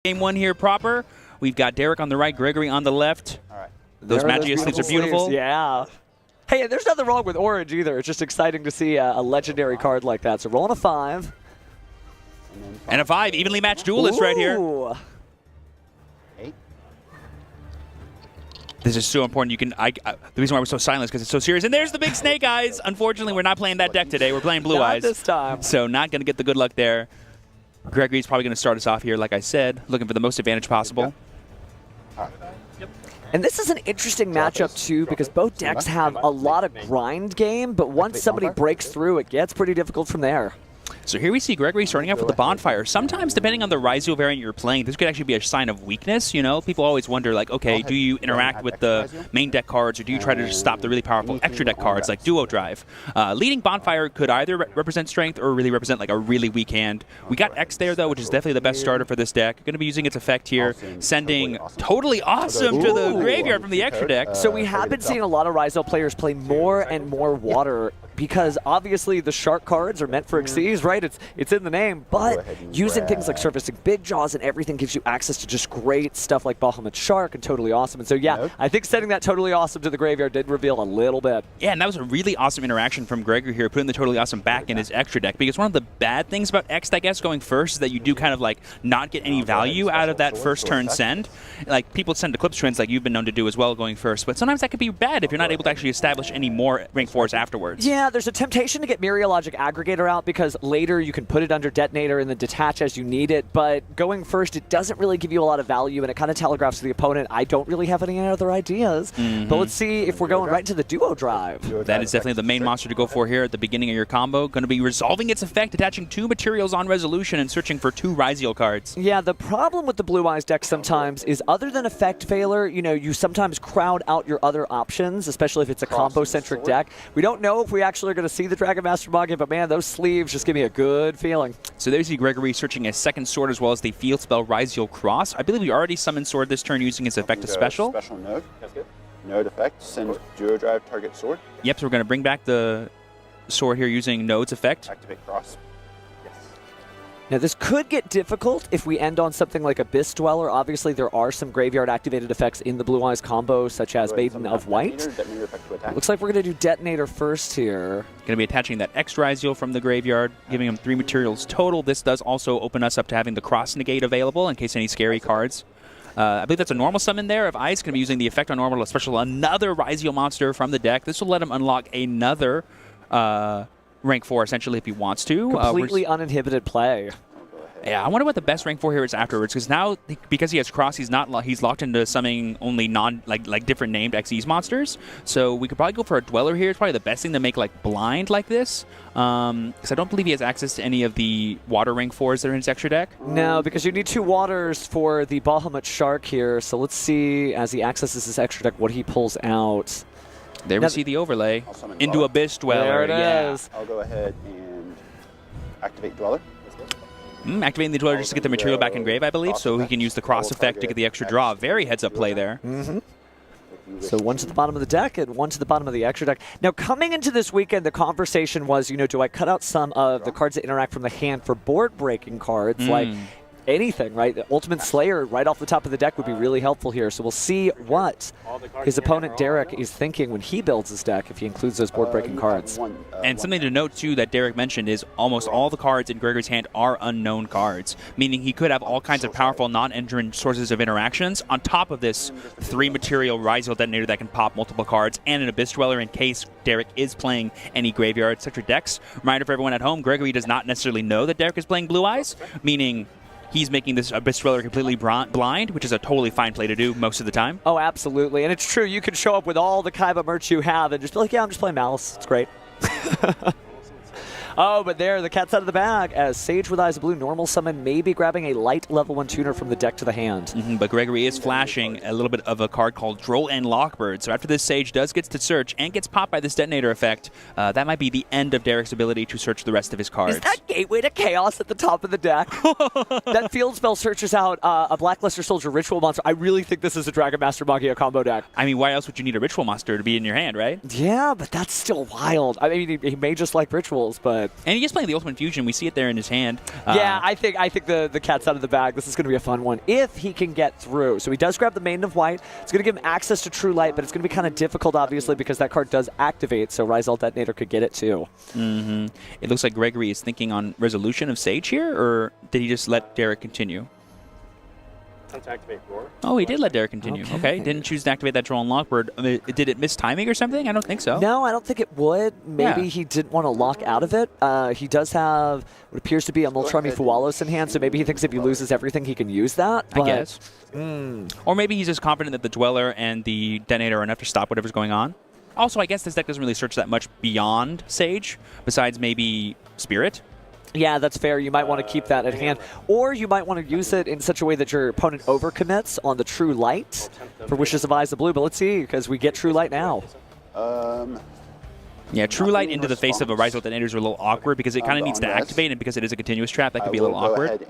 Game one here proper. We've got Derek on the right, Gregory on the left. All right. Those Magia sleeves are beautiful. Yeah. Hey, there's nothing wrong with orange either. It's just exciting to see a legendary card like that. So rolling a 5. And a 5, evenly matched duelist right here. 8. This is so important. You can. The reason why we're so silent is because it's so serious. And there's the big snake eyes. Unfortunately, we're not playing that deck today. We're playing blue eyes. Not this time. So not going to get the good luck there. Gregory's probably going to start us off here, like I said, looking for the most advantage possible. And this is an interesting matchup, too, because both decks have a lot of grind game, but once somebody breaks through, it gets pretty difficult from there. So here we see Gregory starting off with the Bonfire. Sometimes, depending on the Ryzeal variant you're playing, this could actually be a sign of weakness, you know? People always wonder, like, okay, do you interact with the main deck cards, or do you try to just stop the really powerful extra deck cards like Duo Drive? Leading Bonfire could either represent strength or really represent, like, a really weak hand. We got X there, though, which is definitely the best starter for this deck. Going to be using its effect here, sending Totally Awesome to the graveyard from the extra deck. So we have been seeing a lot of Ryzeal players play more and more water because obviously the shark cards are meant for Xyz, right? It's in the name, but using things like Surfacing Big Jaws and everything gives you access to just great stuff like Bahamut Shark and Totally Awesome. And so, yeah, I think sending that Totally Awesome to the graveyard did reveal a little bit. Yeah, and that was a really awesome interaction from Gregory here, putting the Totally Awesome back in his extra deck, because one of the bad things about X, I guess, going first is that you do kind of, like, not get any value out of that first turn send. Like, people send Eclipse Twins like you've been known to do as well going first, but sometimes that could be bad if you're not able to actually establish any more rank 4s afterwards. Yeah, there's a temptation to get Myriologic Aggregator out because later you can put it under Detonator and then detach as you need it, but going first, it doesn't really give you a lot of value, and it kind of telegraphs to the opponent, I don't really have any other ideas. But let's see if we're going right to the Duo Drive. That is definitely the main monster to go for here at the beginning of your combo. Going to be resolving its effect, attaching 2 materials on resolution and searching for 2 Ryzeal cards. Yeah, the problem with the Blue Eyes deck sometimes is other than effect failure, you know, you sometimes crowd out your other options, especially if it's a combo-centric deck. We don't know if we actually are going to see the Dragon Master Magia, but man, those sleeves just give me a good feeling. So there you see Gregory searching a second sword as well as the field spell Ryzeal Cross. I believe we already summoned sword this turn using its effect special. Special node. Node effect, send Duo Drive target sword. Yep, so we're going to bring back the sword here using Node's effect. Activate Cross. Now, this could get difficult if we end on something like Abyss Dweller. Obviously, there are some graveyard-activated effects in the Blue Eyes combo, such as Maiden of White. Looks like we're going to do Detonator first here. Going to be attaching that X Ryzeal from the graveyard, giving him 3 materials total. This does also open us up to having the Cross Negate available in case any scary cards. I believe that's a normal summon there of Ice. Going to be using the effect on normal, special another Ryzeal monster from the deck. This will let him unlock another rank 4, essentially, if he wants to. Completely uninhibited play. Yeah, I wonder what the best rank 4 here is afterwards, because now, because he has Cross, he's locked into summoning only different named Xyz monsters. So we could probably go for a Dweller here. It's probably the best thing to make like blind like this, because I don't believe he has access to any of the water rank 4s that are in his extra deck. No, because you need 2 waters for the Bahamut Shark here. So let's see, as he accesses his extra deck, what he pulls out. There we see the overlay into Abyss Dweller. There it is. I'll go ahead and activate Dweller. Activating the Dweller just to get the material back in grave, I believe, so he can use the Cross effect to get the extra draw. Very heads-up play there. So 1 to the bottom of the deck and 1 to the bottom of the extra deck. Now, coming into this weekend, the conversation was, you know, do I cut out some of the cards that interact from the hand for board-breaking cards, like anything, right? The Ultimate Slayer right off the top of the deck would be really helpful here. So we'll see what his opponent, Derek, is thinking when he builds his deck if he includes those board-breaking cards. And something to note, too, that Derek mentioned is almost all the cards in Gregory's hand are unknown cards, meaning he could have all kinds of powerful non-entrant sources of interactions on top of this 3-material Ryzeal Detonator that can pop multiple cards and an Abyss Dweller in case Derek is playing any graveyard-centric decks. Reminder for everyone at home, Gregory does not necessarily know that Derek is playing Blue Eyes, meaning he's making this Abyss Dweller completely blind, which is a totally fine play to do most of the time. Oh, absolutely. And it's true. You can show up with all the Kaiba merch you have and just be like, yeah, I'm just playing Malice. It's great. Oh, but there, the cat's out of the bag as Sage with Eyes of Blue normal summon, maybe grabbing a light level 1 tuner from the deck to the hand. But Gregory is flashing a little bit of a card called Droll and Lockbird. So after this, Sage does get to search and gets popped by this Detonator effect. That might be the end of Derek's ability to search the rest of his cards. Is that Gateway to Chaos at the top of the deck? That field spell searches out a Blackluster Soldier Ritual Monster. I really think this is a Dragon Master Magia combo deck. I mean, why else would you need a Ritual Monster to be in your hand, right? Yeah, but that's still wild. I mean, he may just like rituals, but it. And he is playing the Ultimate Fusion. We see it there in his hand. Yeah, I think the cat's out of the bag. This is going to be a fun one if he can get through. So he does grab the Maiden of White. It's going to give him access to True Light, but it's going to be kind of difficult, obviously, because that card does activate, so Ryzeal Detonator could get it too. It looks like Gregory is thinking on resolution of Sage here, or did he just let Derek continue? To activate Roar. Oh, he did let Derek continue. Okay. Didn't choose to activate that Troll and Lockbird. Did it miss timing or something? I don't think so. No, I don't think it would. Maybe he didn't want to lock out of it. He does have what appears to be a Molcharmi Fualos in hand, so maybe he thinks if he loses everything, he can use that. I guess. Or maybe he's just confident that the Dweller and the Detonator are enough to stop whatever's going on. Also, I guess this deck doesn't really search that much beyond Sage, besides maybe Spirit. Yeah, that's fair. You might want to keep that at hand. Or you might want to use it in such a way that your opponent overcommits on the True Light for Wishes of Eyes of Blue. But let's see, because we get True Light now. Yeah, True Light into the face of a Ryzeal Detonator is a little awkward because it kind of needs to activate, and because it is a continuous trap, that could be a little awkward.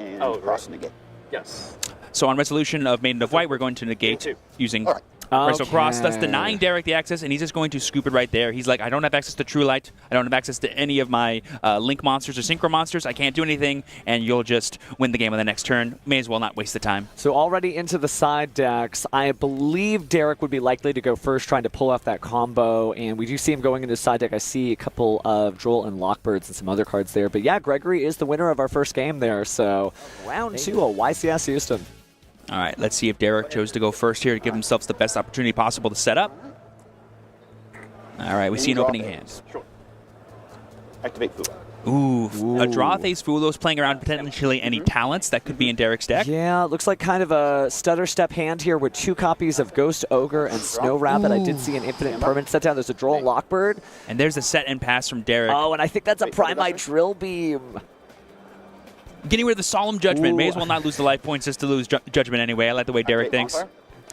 Negate. Yes. So on resolution of Maiden of White, we're going to negate using Ryzeal Cross, thus denying Derek the access, and he's just going to scoop it right there. He's like, I don't have access to True Light. I don't have access to any of my Link monsters or Synchro monsters. I can't do anything, and you'll just win the game on the next turn. May as well not waste the time. So already into the side decks, I believe Derek would be likely to go first, trying to pull off that combo, and we do see him going into the side deck. I see a couple of Droll and Lockbirds and some other cards there. But yeah, Gregory is the winner of our first game there. So round 2 of YCS Houston. All right, let's see if Derek chose to go first here to give himself the best opportunity possible to set up. All right, we see an opening hand. Activate Fu. Ooh, a draw phase Fulos playing around potentially any talents that could be in Derek's deck. Yeah, it looks like kind of a stutter step hand here with 2 copies of Ghost Ogre and Snow Rabbit. I did see an Infinite Permanent set down. There's a Droll Lockbird. And there's a set and pass from Derek. Oh, and I think that's a Primite Drill Beam. Getting rid of the Solemn Judgment. May as well not lose the life points just to lose Judgment anyway. I like the way Derek thinks.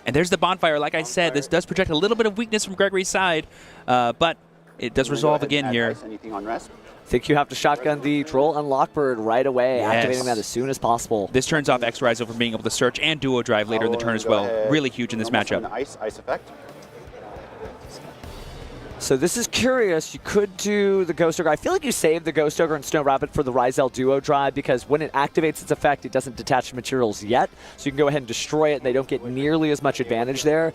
And there's the Bonfire. Like I said, this does project a little bit of weakness from Gregory's side, but it does resolve again here. Anything on rest? I think you have to shotgun the Droll and Lockbird right away, activating that as soon as possible. This turns off Ryzeal from being able to search and Duo Drive later in the turn as well. Really huge in this matchup. Ice effect. So this is curious. You could do the Ghost Ogre. I feel like you save the Ghost Ogre and Snow Rabbit for the Ryzeal Duo Drive because when it activates its effect, it doesn't detach materials yet. So you can go ahead and destroy it, and they don't get nearly as much advantage there.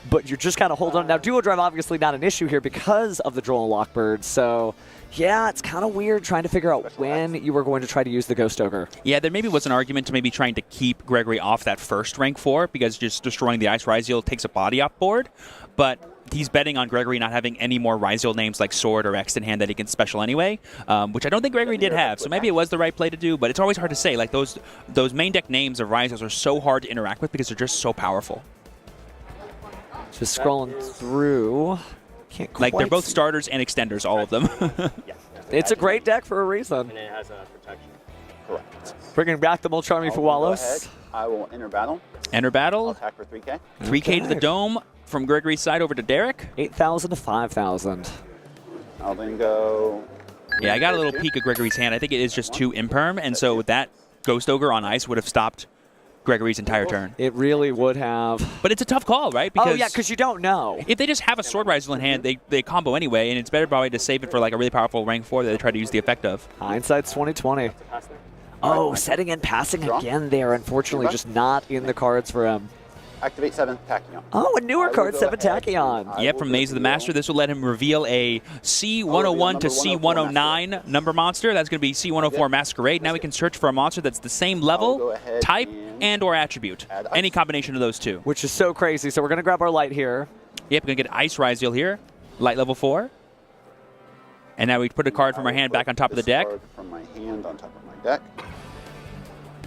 But you're just kind of holding on. Now, Duo Drive obviously not an issue here because of the Droll and Lockbird. So, yeah, it's kind of weird trying to figure out when you were going to try to use the Ghost Ogre. Yeah, there maybe was an argument to maybe trying to keep Gregory off that first rank 4 because just destroying the Ice Ryzeal takes a body off board. But he's betting on Gregory not having any more Ryzeal names like Sword or X in hand that he can special anyway, which I don't think Gregory did have. So maybe it was the right play to do, but it's always hard to say. Like those main deck names of Ryzeals are so hard to interact with because they're just so powerful. Just scrolling through. Can't quite they're both starters and extenders, all of them. It's a great deck for a reason. And it has a protection. Correct. Bringing back the Molcharmi Fualos. I will enter battle. Enter battle. I'll attack for 3K. 3K to the dome from Gregory's side over to Derek. 8,000 to 5,000. I'll then go. Yeah, I got a little peek of Gregory's hand. I think it is just 2 imperm, and so that Ghost Ogre on ice would have stopped Gregory's entire turn. It really would have. But it's a tough call, right? Because because you don't know. If they just have a Sword Ryzeal in hand, they combo anyway, and it's better probably to save it for like a really powerful rank 4 that they try to use the effect of. Hindsight's 2020. Oh, setting and passing again there. Unfortunately, just not in the cards for him. Activate 7th Tachyon. Oh, a newer card, 7 Tachyon. Yep, from Maze of the Master. This will let him reveal a C101 to C109 number monster. That's going to be C104 Masquerade. Now we can search for a monster that's the same level, type, and or attribute. Any combination of those two. Which is so crazy. So we're going to grab our light here. Yep, we're going to get Ice Ryzeal here. Light level 4. And now we put a card from our hand back on top of the deck. From my hand on top of my deck.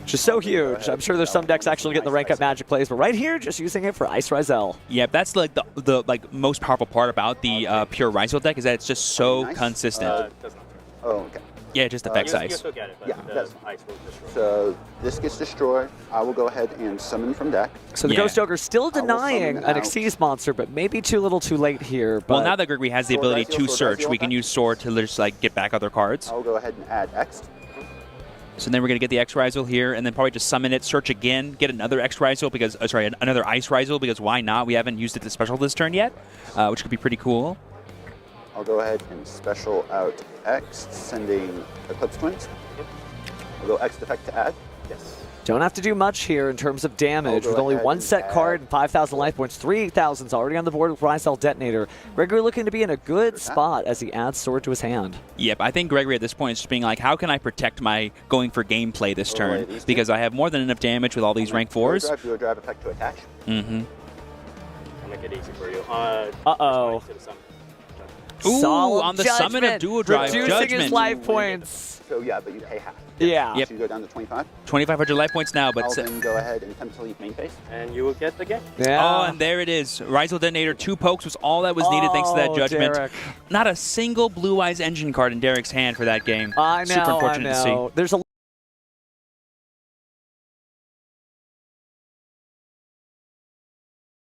Which is so huge. I'm sure there's some decks actually getting the rank up Magic plays, but right here, just using it for Ice Ryzeal. Yeah, that's like the most powerful part about the pure Ryzeal deck is that it's just so consistent. Okay. Yeah, it just affects ice. So this gets destroyed. I will go ahead and summon from deck. So the Ghost Ogre still denying an Xyz monster, but maybe too little too late here. But well, now that Gregory has the ability to search, we can use Sword to just like get back other cards. I'll go ahead and add X. So then we're going to get the X Ryzeal here, and then probably just summon it, search again, get another X Ryzeal because, another Ice Ryzeal because why not? We haven't used it to special this turn yet, which could be pretty cool. I'll go ahead and special out X, sending Eclipse Twins. I'll go X Defect to add. Yes. Don't have to do much here in terms of damage. I'll go With only ahead one and set card and 5,000 life points, 3,000's already on the board with Ryzeal Detonator. Gregory looking to be in a good spot as he adds sword to his hand. Yep, I think Gregory at this point is just being like, how can I protect my going for gameplay this turn? Because I have more than enough damage with all these rank 4s. Do a drive effect to attach. Mm-hmm. I'll make it easy for you. Uh-oh. To the summon. Ooh, Solemn on the summon of Judgment, Dual Drive, reducing Judgment. his life points. So yeah, but you pay half. Yeah. Yep. So you go down to 25. 2,500 life points now, but... I'll then go ahead and attempt to leave main phase. And you will get the game. Yeah. Oh, and there it is. Ryzeal Detonator, 2 pokes was all that was needed thanks to that Oh, Judgment. Derek. Not a single Blue Eyes Engine card in Derek's hand for that game. I know, Super unfortunate I know. to see. There's a